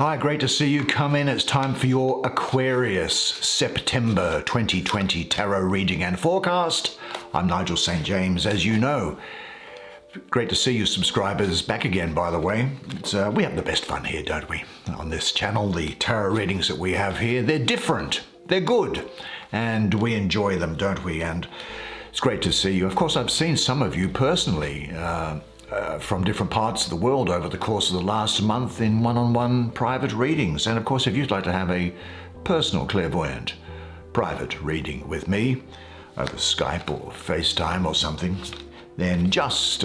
Hi, great to see you come in. It's time for your Aquarius September 2020 tarot reading and forecast. I'm Nigel Saint James, as you know. Great to see you subscribers back again, by the way. We have the best fun here, don't we? On this channel, the tarot readings that we have here, they're different, they're good, and we enjoy them, don't we? And it's great to see you. Of course, I've seen some of you personally from different parts of the world over the course of the last month in one-on-one private readings. And of course, if you'd like to have a personal clairvoyant private reading with me over Skype or FaceTime or something, then just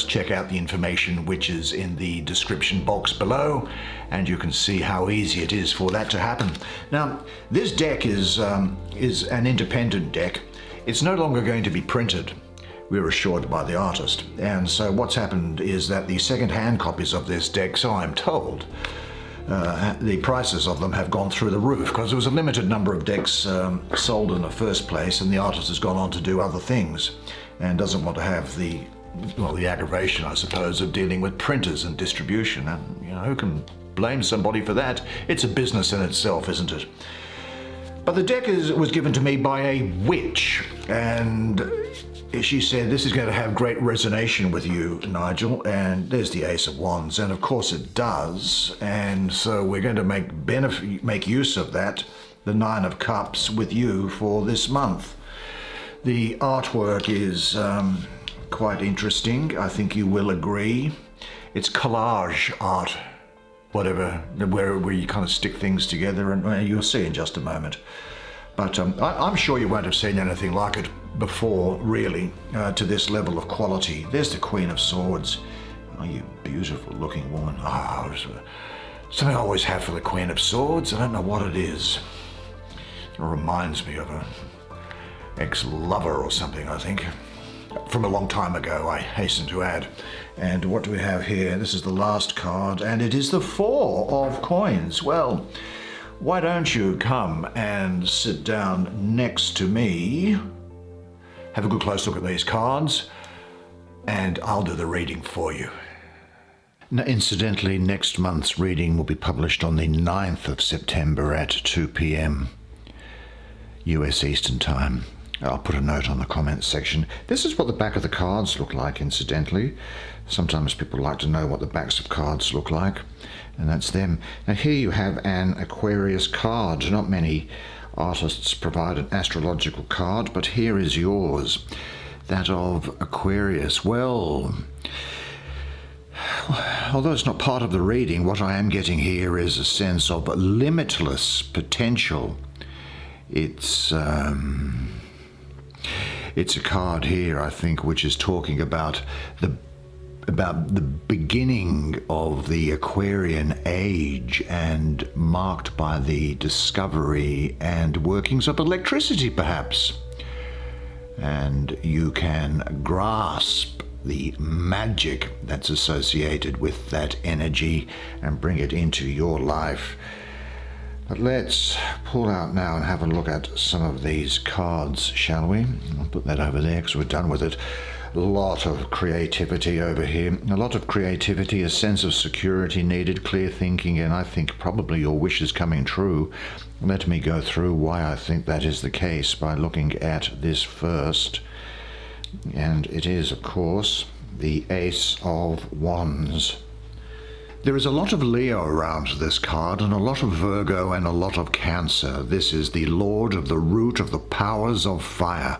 check out the information which is in the description box below, and you can see how easy it is for that to happen. Now, this deck is an independent deck. It's no longer going to be printed, we were assured by the artist. And so what's happened is that the second-hand copies of this deck, so I'm told, the prices of them have gone through the roof because there was a limited number of decks sold in the first place, and the artist has gone on to do other things and doesn't want to have the aggravation, I suppose, of dealing with printers and distribution. And who can blame somebody for that? It's a business in itself, isn't it? But the deck was given to me by a witch, and she said, this is going to have great resonation with you, Nigel. And there's the Ace of Wands, and of course it does. And so we're going to make use of that, the Nine of Cups, with you for this month. The artwork is quite interesting. I think you will agree. It's collage art, where you kind of stick things together, and you'll see in just a moment. But I'm sure you won't have seen anything like it before, really, to this level of quality. There's the Queen of Swords. Oh, you beautiful looking woman. Something I always have for the Queen of Swords. I don't know what it is. It reminds me of an ex-lover or something, I think. From a long time ago, I hasten to add. And what do we have here? This is the last card, and it is the Four of Coins. Well, why don't you come and sit down next to me, have a good close look at these cards, and I'll do the reading for you. Now, incidentally, next month's reading will be published on the 9th of September at 2 p.m. US Eastern Time. I'll put a note on the comments section. This is what the back of the cards look like, incidentally. Sometimes people like to know what the backs of cards look like, and that's them. Now here you have an Aquarius card. Not many artists provide an astrological card, but here is yours, that of Aquarius. Well, although it's not part of the reading, what I am getting here is a sense of limitless potential. It's a card here, I think, which is talking about the beginning of the Aquarian age, and marked by the discovery and workings of electricity, perhaps. And you can grasp the magic that's associated with that energy and bring it into your life. But let's pull out now and have a look at some of these cards, shall we? I'll put that over there because we're done with it. A lot of creativity over here. A lot of creativity, a sense of security needed, clear thinking, and I think probably your wish is coming true. Let me go through why I think that is the case by looking at this first. And it is, of course, the Ace of Wands. There is a lot of Leo around this card, and a lot of Virgo, and a lot of Cancer. This is the Lord of the root of the powers of fire,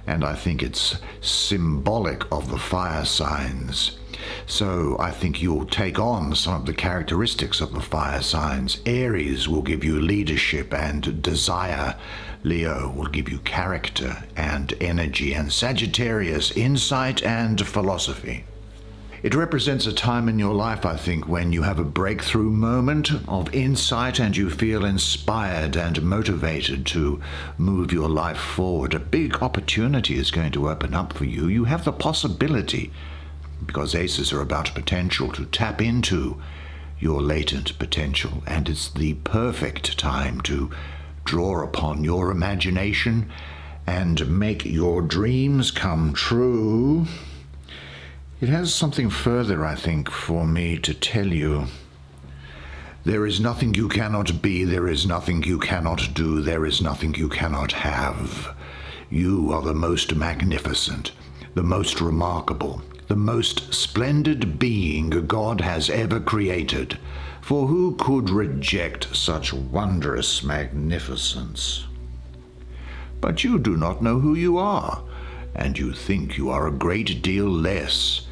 and I think it's symbolic of the fire signs. So I think you'll take on some of the characteristics of the fire signs. Aries will give you leadership and desire. Leo will give you character and energy, and Sagittarius, insight and philosophy. It represents a time in your life, I think, when you have a breakthrough moment of insight and you feel inspired and motivated to move your life forward. A big opportunity is going to open up for you. You have the possibility, because aces are about potential, to tap into your latent potential, and it's the perfect time to draw upon your imagination and make your dreams come true. It has something further, I think, for me to tell you. There is nothing you cannot be, there is nothing you cannot do, there is nothing you cannot have. You are the most magnificent, the most remarkable, the most splendid being God has ever created. For who could reject such wondrous magnificence? But you do not know who you are, and you think you are a great deal less.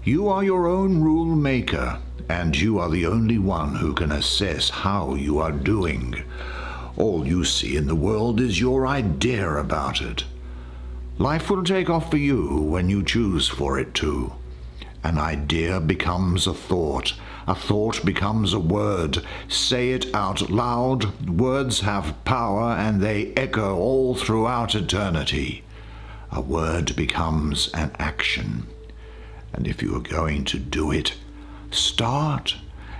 You are your own rule maker, and you are the only one who can assess how you are doing. All you see in the world is your idea about it. Life will take off for you when you choose for it to. An idea becomes a thought becomes a word. Say it out loud. Words have power, and they echo all throughout eternity. A word becomes an action. And if you are going to do it, start,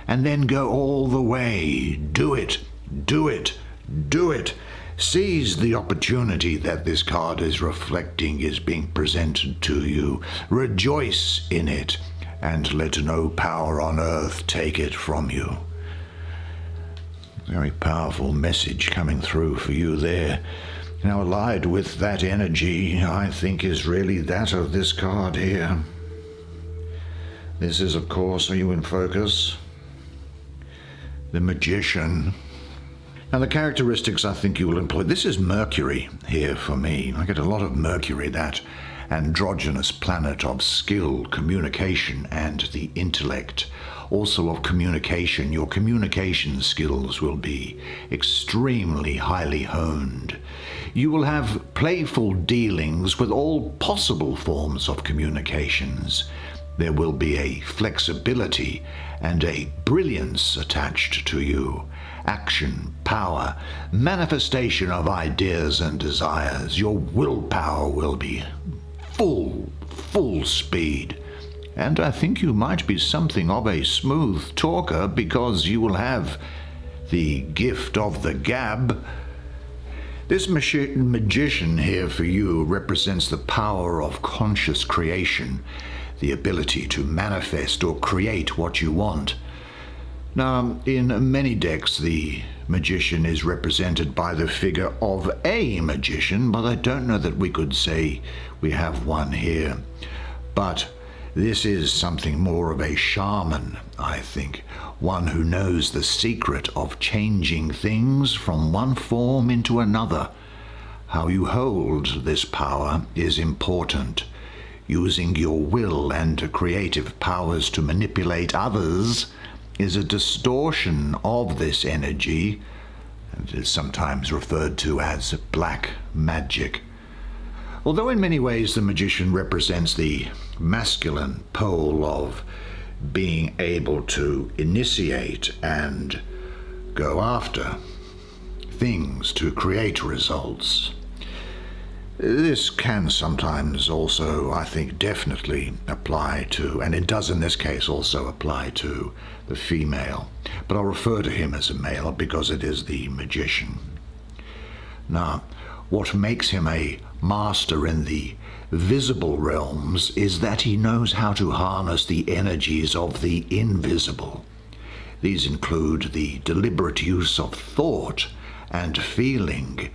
and then go all the way. Do it, do it, do it. Seize the opportunity that this card is reflecting is being presented to you. Rejoice in it, and let no power on earth take it from you. Very powerful message coming through for you there. Now, allied with that energy, I think, is really that of this card here. This is, of course, are you in focus? The Magician. Now, the characteristics I think you will employ, this is Mercury here for me. I get a lot of Mercury, that androgynous planet of skill, communication, and the intellect. Also of communication, your communication skills will be extremely highly honed. You will have playful dealings with all possible forms of communications. There will be a flexibility and a brilliance attached to you. Action, power, manifestation of ideas and desires. Your willpower will be full speed. And I think you might be something of a smooth talker, because you will have the gift of the gab. This magician here for you represents the power of conscious creation, the ability to manifest or create what you want. Now, in many decks, the magician is represented by the figure of a magician, but I don't know that we could say we have one here. But this is something more of a shaman, I think, one who knows the secret of changing things from one form into another. How you hold this power is important. Using your will and creative powers to manipulate others is a distortion of this energy, and it is sometimes referred to as black magic. Although in many ways the magician represents the masculine pole of being able to initiate and go after things to create results, this can sometimes also, I think, definitely apply to, and it does in this case also apply to, the female. But I'll refer to him as a male because it is the magician. Now, what makes him a master in the visible realms is that he knows how to harness the energies of the invisible. These include the deliberate use of thought and feeling,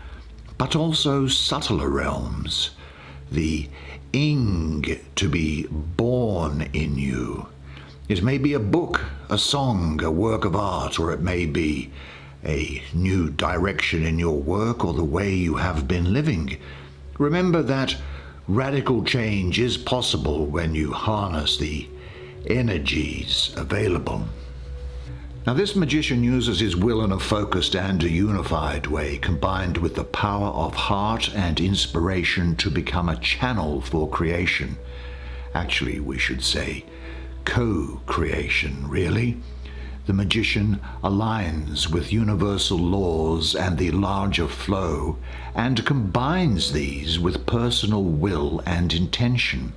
but also subtler realms, the ing to be born in you. It may be a book, a song, a work of art, or it may be a new direction in your work or the way you have been living. Remember that radical change is possible when you harness the energies available. Now, this magician uses his will in a focused and a unified way, combined with the power of heart and inspiration to become a channel for creation. Actually, we should say co-creation, really. The magician aligns with universal laws and the larger flow, and combines these with personal will and intention.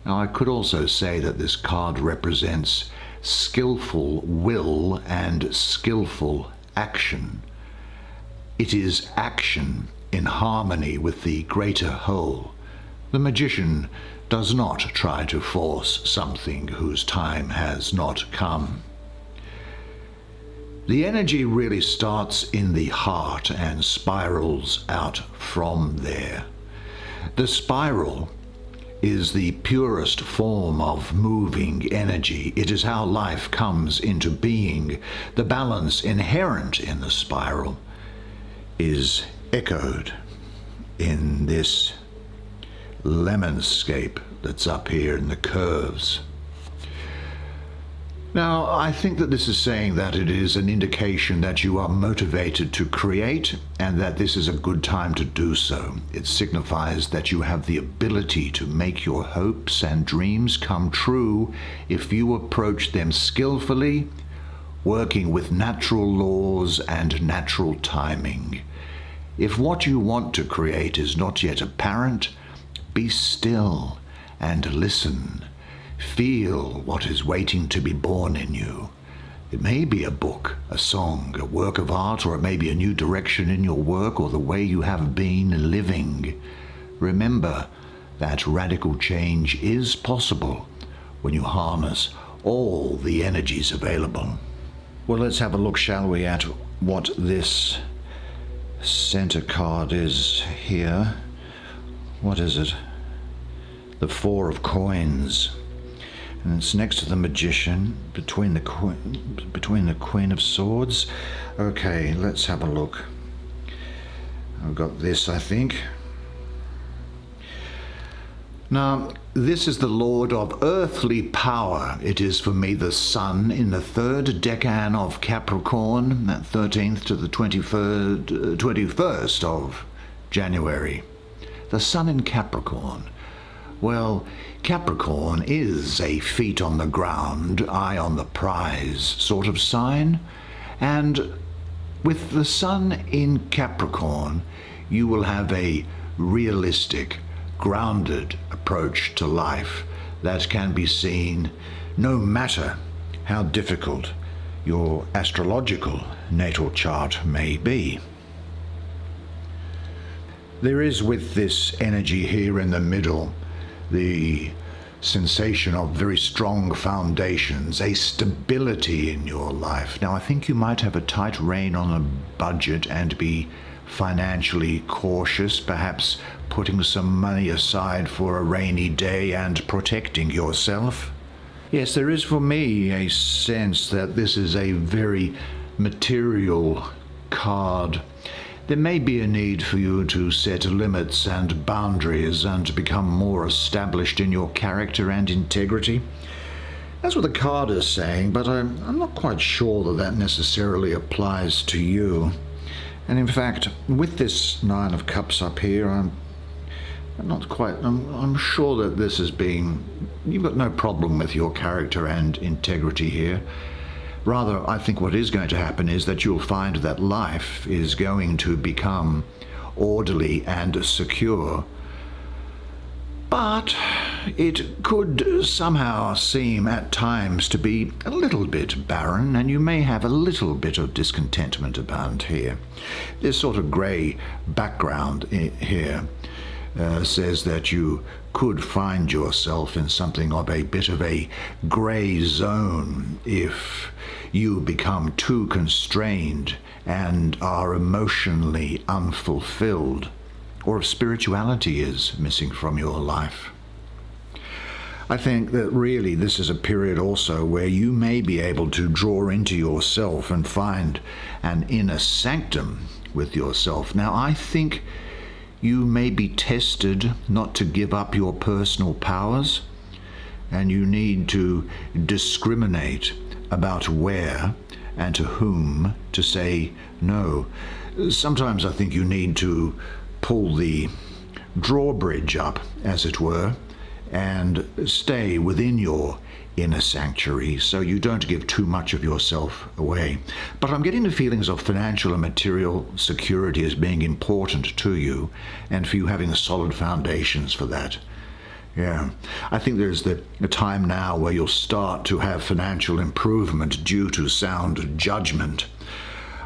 Now, I could also say that this card represents skillful will and skillful action. It is action in harmony with the greater whole. The magician does not try to force something whose time has not come. The energy really starts in the heart and spirals out from there. The spiral is the purest form of moving energy. It is how life comes into being. The balance inherent in the spiral is echoed in this lemonscape that's up here in the curves. Now, I think that this is saying that it is an indication that you are motivated to create and that this is a good time to do so. It signifies that you have the ability to make your hopes and dreams come true if you approach them skillfully, working with natural laws and natural timing. If what you want to create is not yet apparent, be still and listen. Feel what is waiting to be born in you. It may be a book, a song, a work of art, or it may be a new direction in your work or the way you have been living. Remember that radical change is possible when you harness all the energies available. Well, let's have a look, shall we, at what this center card is here. What is it? The Four of Coins. And it's next to the Magician, between the Queen of Swords. Okay, let's have a look. I've got this, I think. Now, this is the Lord of earthly power. It is for me the Sun in the third decan of Capricorn, that 13th to the 21st of January. The Sun in Capricorn. Well, Capricorn is a feet on the ground, eye on the prize sort of sign, and with the Sun in Capricorn, you will have a realistic, grounded approach to life that can be seen no matter how difficult your astrological natal chart may be. There is, with this energy here in the middle, the sensation of very strong foundations, a stability in your life. Now, I think you might have a tight rein on a budget and be financially cautious, perhaps putting some money aside for a rainy day and protecting yourself. Yes, there is for me a sense that this is a very material card. There may be a need for you to set limits and boundaries and to become more established in your character and integrity. That's what the card is saying, but I'm not quite sure that that necessarily applies to you. And in fact, with this Nine of Cups up here, I'm sure that this is you've got no problem with your character and integrity here. Rather, I think what is going to happen is that you'll find that life is going to become orderly and secure. But it could somehow seem at times to be a little bit barren, and you may have a little bit of discontentment about here. This sort of grey background here says that you could find yourself in something of a bit of a grey zone if you become too constrained and are emotionally unfulfilled, or if spirituality is missing from your life. I think that really this is a period also where you may be able to draw into yourself and find an inner sanctum with yourself. Now, I think you may be tested not to give up your personal powers, and you need to discriminate about where and to whom to say no. Sometimes I think you need to pull the drawbridge up, as it were, and stay within your inner sanctuary so you don't give too much of yourself away. But I'm getting the feelings of financial and material security as being important to you, and for you having solid foundations for that. Yeah, I think there's a time now where you'll start to have financial improvement due to sound judgment.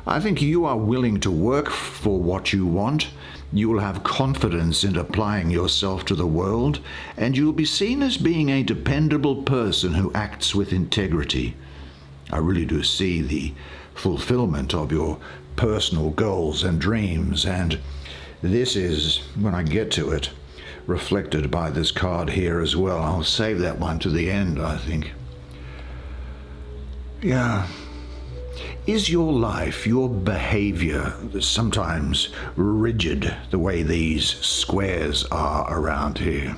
I think you are willing to work for what you want. You will have confidence in applying yourself to the world, and you will be seen as being a dependable person who acts with integrity. I really do see the fulfillment of your personal goals and dreams. And this is, when I get to it, reflected by this card here as well. I'll save that one to the end, I think. Yeah. Is your life, your behavior, sometimes rigid the way these squares are around here?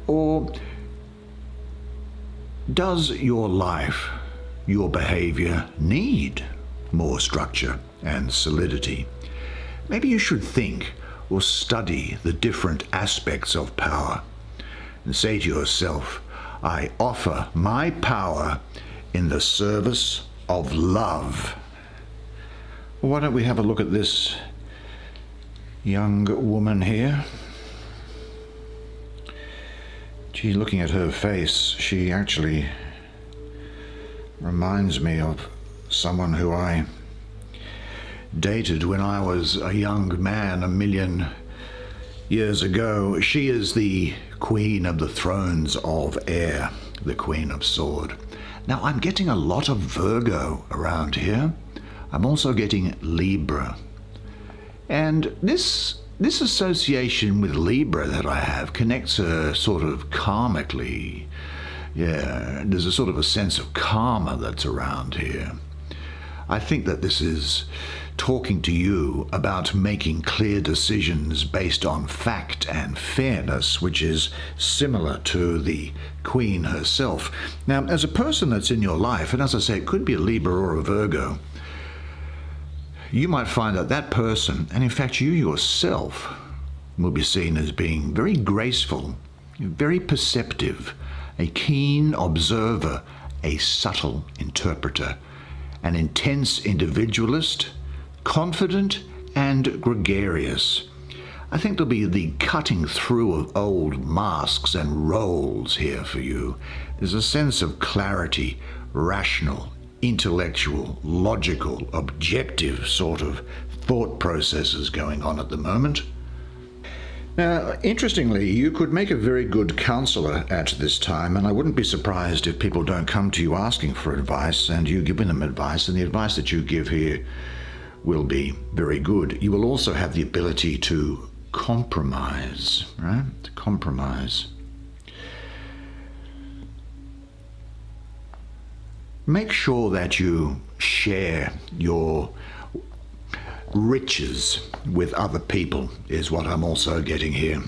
Or does your life, your behavior, need more structure and solidity? Maybe you should think or study the different aspects of power and say to yourself, I offer my power in the service of love. Well, why don't we have a look at this young woman here? Gee, looking at her face, she actually reminds me of someone who I dated when I was a young man 1,000,000 years ago. She is the Queen of the Thrones of Air, the Queen of Sword. Now, I'm getting a lot of Virgo around here. I'm also getting Libra. And this association with Libra that I have connects her sort of karmically. Yeah, there's a sort of a sense of karma that's around here. I think that this is talking to you about making clear decisions based on fact and fairness, which is similar to the Queen herself. Now, as a person that's in your life, and as I say, it could be a Libra or a Virgo, you might find that that person, and in fact you yourself, will be seen as being very graceful, very perceptive, a keen observer, a subtle interpreter, an intense individualist, confident and gregarious. I think there'll be the cutting through of old masks and roles here for you. There's a sense of clarity, rational, intellectual, logical, objective sort of thought processes going on at the moment. Now, interestingly, you could make a very good counselor at this time, and I wouldn't be surprised if people don't come to you asking for advice and you giving them advice, and the advice that you give here will be very good. You will also have the ability to compromise, right? To compromise. Make sure that you share your riches with other people is what I'm also getting here.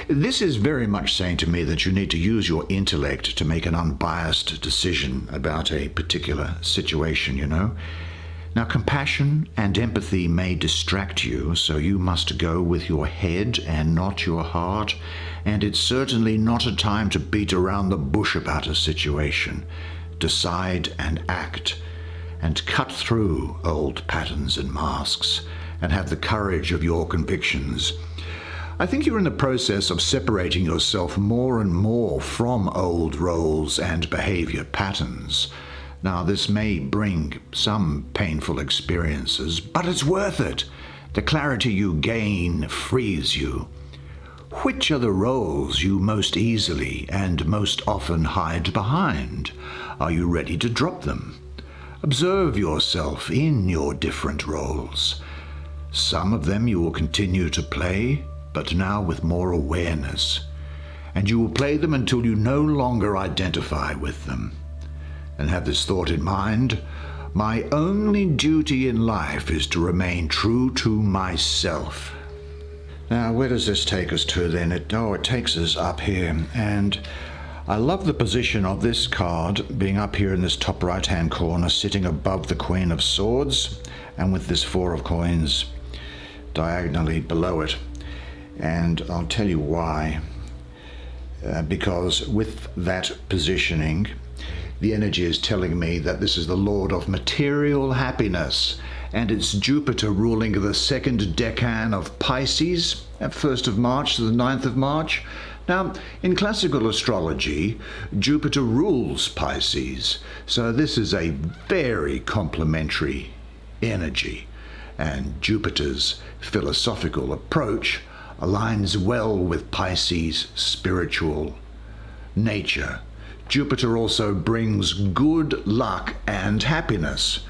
This is very much saying to me that you need to use your intellect to make an unbiased decision about a particular situation, you know. Now, compassion and empathy may distract you, so you must go with your head and not your heart, and it's certainly not a time to beat around the bush about a situation. Decide and act, and cut through old patterns and masks, and have the courage of your convictions. I think you're in the process of separating yourself more and more from old roles and behavior patterns. Now, this may bring some painful experiences, but it's worth it. The clarity you gain frees you. Which are the roles you most easily and most often hide behind? Are you ready to drop them? Observe yourself in your different roles. Some of them you will continue to play, but now with more awareness. And you will play them until you no longer identify with them. And have this thought in mind: my only duty in life is to remain true to myself. Now, where does this take us to then? It takes us up here, and I love the position of this card being up here in this top right-hand corner, sitting above the Queen of Swords, and with this Four of Coins diagonally below it. And I'll tell you why. Because with that positioning, the energy is telling me that this is the Lord of material happiness, and it's Jupiter ruling the second decan of Pisces at 1st of March to the 9th of March. Now, in classical astrology, Jupiter rules Pisces, so this is a very complementary energy, and Jupiter's philosophical approach aligns well with Pisces' spiritual nature. Jupiter also brings good luck and happiness.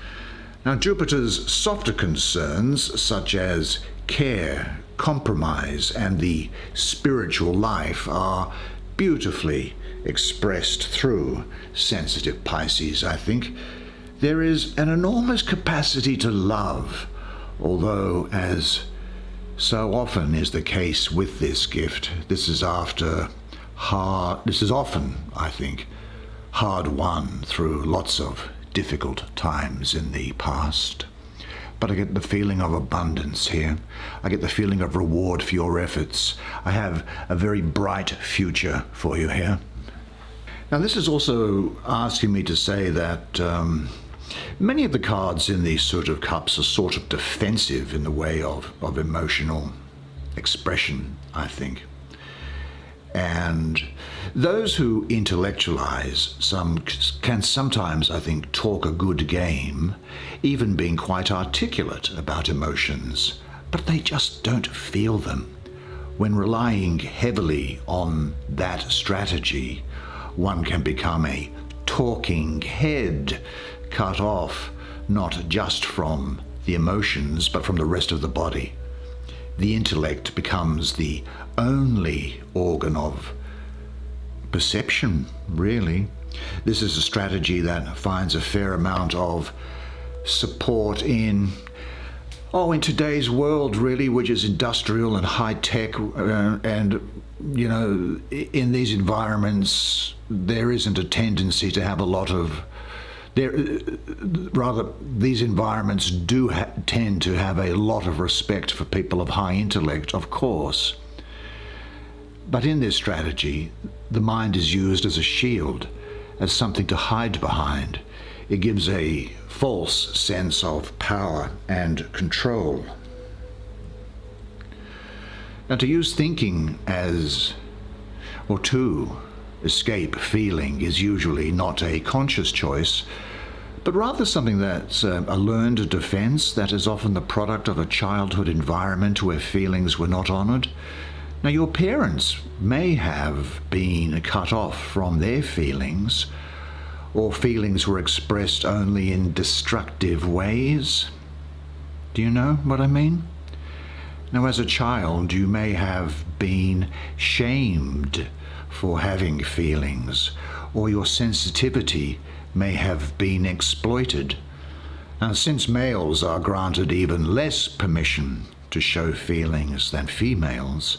Now, Jupiter's softer concerns, such as care, compromise, and the spiritual life, are beautifully expressed through sensitive Pisces, I think. There is an enormous capacity to love, although, as so often is the case with this gift, this is often, I think, hard won through lots of difficult times in the past. But I get the feeling of abundance here. I get the feeling of reward for your efforts. I have a very bright future for you here. Now, this is also asking me to say that many of the cards in these sort of cups are sort of defensive in the way of emotional expression, I think. And those who intellectualize can sometimes, I think, talk a good game, even being quite articulate about emotions, but they just don't feel them. When relying heavily on that strategy, one can become a talking head, cut off not just from the emotions, but from the rest of the body. The intellect becomes the only organ of perception, really. This is a strategy that finds a fair amount of support in today's world, really, which is industrial and high-tech, and, you know, in these environments, there isn't a tendency to have a lot of these environments do tend to have a lot of respect for people of high intellect, of course. But in this strategy, the mind is used as a shield, as something to hide behind. It gives a false sense of power and control. Now, to use thinking to escape feeling is usually not a conscious choice, but rather something that's a learned defense that is often the product of a childhood environment where feelings were not honored. Now, your parents may have been cut off from their feelings, or feelings were expressed only in destructive ways. Do you know what I mean? Now, as a child, you may have been shamed for having feelings, or your sensitivity may have been exploited. Now, since males are granted even less permission to show feelings than females,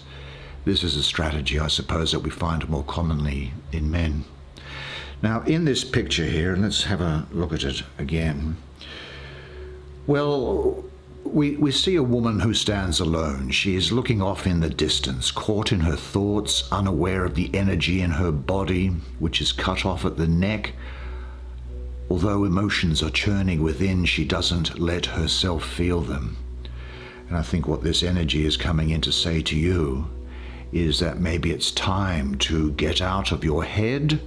this is a strategy, I suppose, that we find more commonly in men. Now, in this picture here, and let's have a look at it again. Well, we see a woman who stands alone. She is looking off in the distance, caught in her thoughts, unaware of the energy in her body, which is cut off at the neck. Although emotions are churning within, she doesn't let herself feel them. And I think what this energy is coming in to say to you is that maybe it's time to get out of your head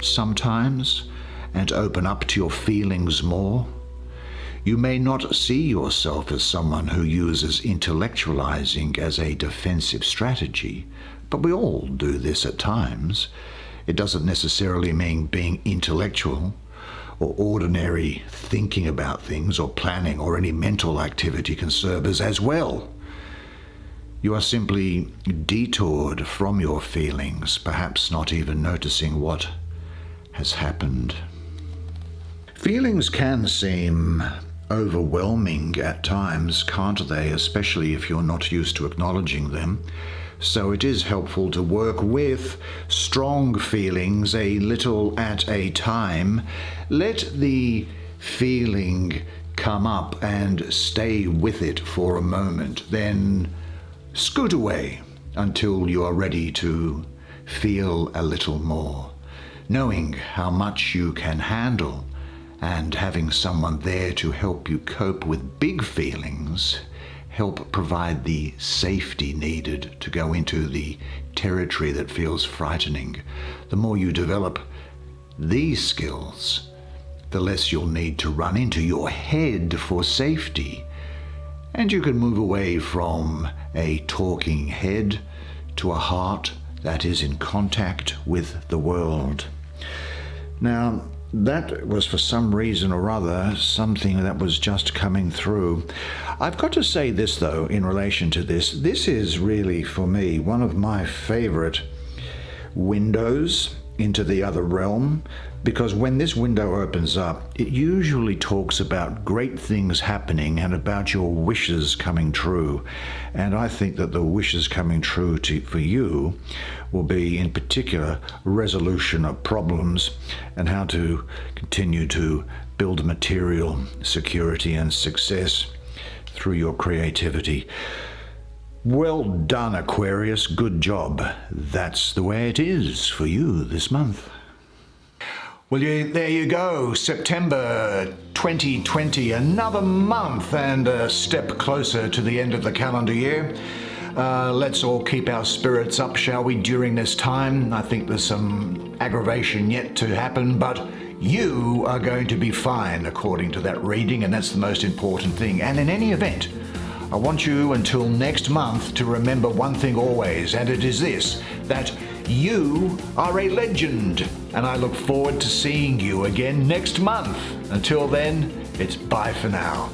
sometimes and open up to your feelings more. You may not see yourself as someone who uses intellectualizing as a defensive strategy, but we all do this at times. It doesn't necessarily mean being intellectual or ordinary thinking about things or planning or any mental activity can serve as well. You are simply detoured from your feelings, perhaps not even noticing what has happened. Feelings can seem overwhelming at times, can't they? Especially if you're not used to acknowledging them. So it is helpful to work with strong feelings a little at a time. Let the feeling come up and stay with it for a moment. Then scoot away until you are ready to feel a little more. Knowing how much you can handle and having someone there to help you cope with big feelings help provide the safety needed to go into the territory that feels frightening. The more you develop these skills, the less you'll need to run into your head for safety. And you can move away from a talking head to a heart that is in contact with the world. Now, that was for some reason or other something that was just coming through. I've got to say this, though, in relation to this. This is really, for me, one of my favorite windows into the other realm, because when this window opens up, it usually talks about great things happening and about your wishes coming true. And I think that the wishes coming true for you will be, in particular, resolution of problems and how to continue to build material security and success through your creativity. Well done, Aquarius. Good job. That's the way it is for you this month. Well, there you go. September 2020, another month and a step closer to the end of the calendar year. Let's all keep our spirits up, shall we, during this time. I think there's some aggravation yet to happen, but you are going to be fine according to that reading, and that's the most important thing. And in any event, I want you until next month to remember one thing always, and it is this, that you are a legend, and I look forward to seeing you again next month. Until then, it's bye for now.